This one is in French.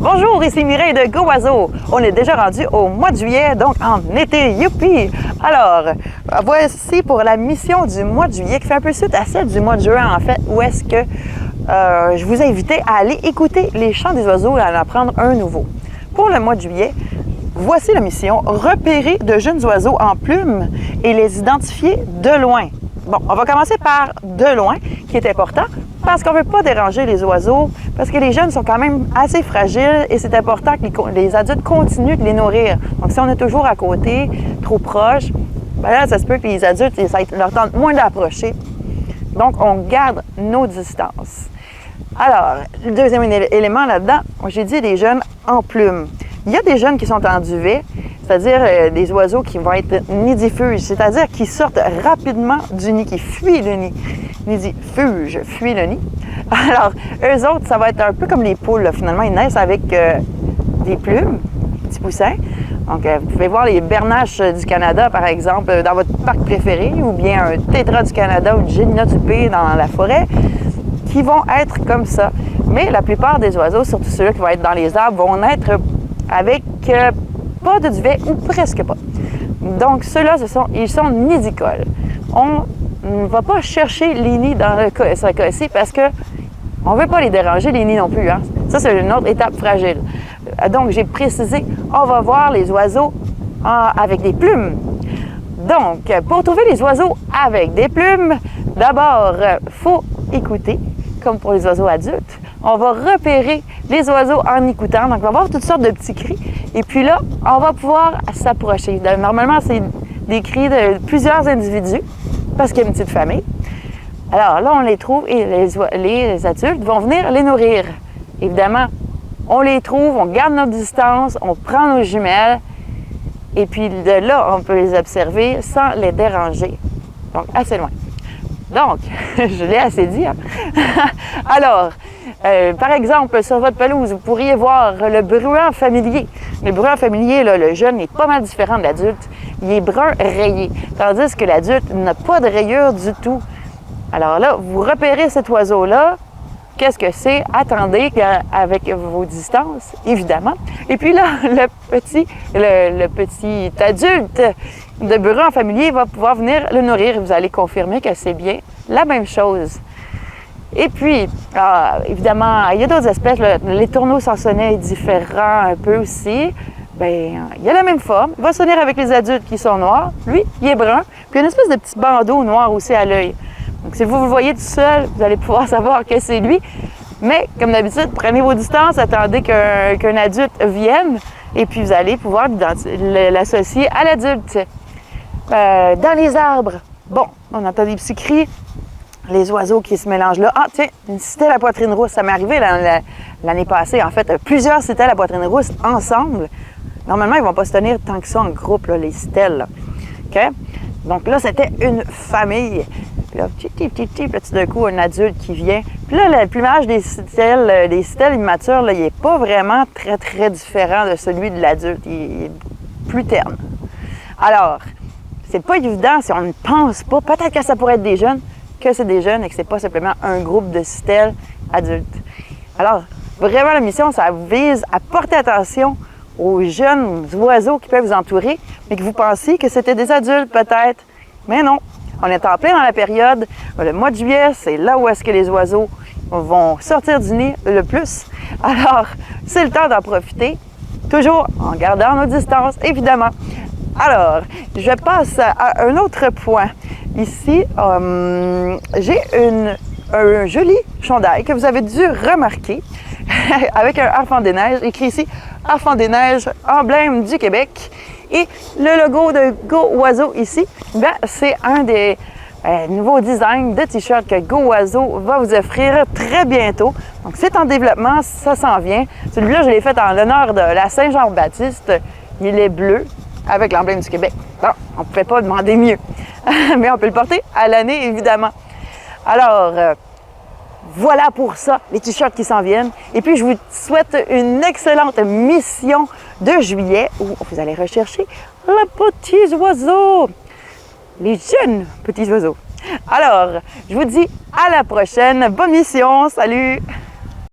Bonjour, ici Mireille de Go Oiseau. On est déjà rendu au mois de juillet, donc en été, youpi! Alors, voici pour la mission du mois de juillet qui fait un peu suite à celle du mois de juin en fait, où est-ce que je vous ai invité à aller écouter les chants des oiseaux et à en apprendre un nouveau. Pour le mois de juillet, voici la mission, repérer de jeunes oiseaux en plumes et les identifier de loin. Bon, on va commencer par de loin, qui est important, parce qu'on ne veut pas déranger les oiseaux, parce que les jeunes sont quand même assez fragiles et c'est important que les adultes continuent de les nourrir. Donc, si on est toujours à côté, trop proche, ben là, ça se peut que les adultes, ça leur tente moins d'approcher. Donc, on garde nos distances. Alors, le deuxième élément là-dedans, j'ai dit des jeunes en plumes. Il y a des jeunes qui sont en duvet, c'est-à-dire des oiseaux qui vont être nidifuges, c'est-à-dire qui sortent rapidement du nid, qui fuient le nid. Nidifuges, fuient le nid. Alors, eux autres, ça va être un peu comme les poules, là. Finalement, ils naissent avec des plumes, des petits poussins. Donc, vous pouvez voir les bernaches du Canada, par exemple, dans votre parc préféré, ou bien un tétra du Canada ou une génina du P dans la forêt, qui vont être comme ça. Mais la plupart des oiseaux, surtout ceux qui vont être dans les arbres, vont naître avec pas de duvet ou presque pas. Donc, ceux-là, ils sont nidicoles. On ne va pas chercher les nids dans ce cas-ci parce qu'on ne veut pas les déranger, les nids non plus. Hein? Ça, c'est une autre étape fragile. Donc, j'ai précisé, on va voir les oiseaux avec des plumes. Donc, pour trouver les oiseaux avec des plumes, d'abord, il faut écouter, comme pour les oiseaux adultes. On va repérer les oiseaux en écoutant. Donc, on va avoir toutes sortes de petits cris. Et puis là, on va pouvoir s'approcher. Normalement, c'est des cris de plusieurs individus parce qu'il y a une petite famille. Alors là, on les trouve et les adultes vont venir les nourrir. Évidemment, on les trouve, on garde notre distance, on prend nos jumelles et puis de là, on peut les observer sans les déranger. Donc, assez loin. Donc, je l'ai assez dit. Hein? Alors, par exemple, sur votre pelouse, vous pourriez voir le bruant familier. Le bruant familier, là, le jeune est pas mal différent de l'adulte. Il est brun rayé, tandis que l'adulte n'a pas de rayure du tout. Alors là, vous repérez cet oiseau-là. Qu'est-ce que c'est? Attendez avec vos distances, évidemment. Et puis là, le petit adulte de bruant familier va pouvoir venir le nourrir. Vous allez confirmer que c'est bien la même chose. Et puis, évidemment, il y a d'autres espèces. Les tourneaux sansonnets différents un peu aussi. Bien, il a la même forme. Il va se tenir avec les adultes qui sont noirs. Lui, il est brun. Puis il y a une espèce de petit bandeau noir aussi à l'œil. Donc, si vous le voyez tout seul, vous allez pouvoir savoir que c'est lui. Mais, comme d'habitude, prenez vos distances, attendez qu'un adulte vienne. Et puis, vous allez pouvoir l'associer à l'adulte. Dans les arbres, bon, on entend des petits cris. Les oiseaux qui se mélangent là. Ah, tiens, une citelle à poitrine rousse. Ça m'est arrivé l'année passée, en fait. Plusieurs citelles à poitrine rousse ensemble. Normalement, ils ne vont pas se tenir tant que ça en groupe, là, les citelles. Là. OK? Donc là, c'était une famille. Puis là, tout d'un coup, un adulte qui vient. Puis là, le plumage des citelles immatures, là, il n'est pas vraiment très, très différent de celui de l'adulte. Il est plus terne. Alors, c'est pas évident si on ne pense pas. Peut-être que ça pourrait être des jeunes, que c'est des jeunes et que c'est pas simplement un groupe de citelles adultes. Alors, vraiment, la mission, ça vise à porter attention aux jeunes oiseaux qui peuvent vous entourer, mais que vous pensiez que c'était des adultes peut-être. Mais non, on est en plein dans la période, le mois de juillet, c'est là où est-ce que les oiseaux vont sortir du nid le plus. Alors, c'est le temps d'en profiter, toujours en gardant nos distances, évidemment. Alors, je passe à un autre point. Ici, j'ai un joli chandail que vous avez dû remarquer avec un Harfang des Neiges, écrit ici Harfang des Neiges, emblème du Québec. Et le logo de Go Oiseau ici, c'est un des nouveaux designs de t-shirt que Go Oiseau va vous offrir très bientôt. Donc, c'est en développement, ça s'en vient. Celui-là, je l'ai fait en l'honneur de la Saint-Jean-Baptiste. Il est bleu avec l'emblème du Québec. Bon, on ne pouvait pas demander mieux. Mais on peut le porter à l'année, évidemment. Alors, voilà pour ça, les t-shirts qui s'en viennent. Et puis, je vous souhaite une excellente mission de juillet où vous allez rechercher les petits oiseaux, les jeunes petits oiseaux. Alors, je vous dis à la prochaine. Bonne mission. Salut!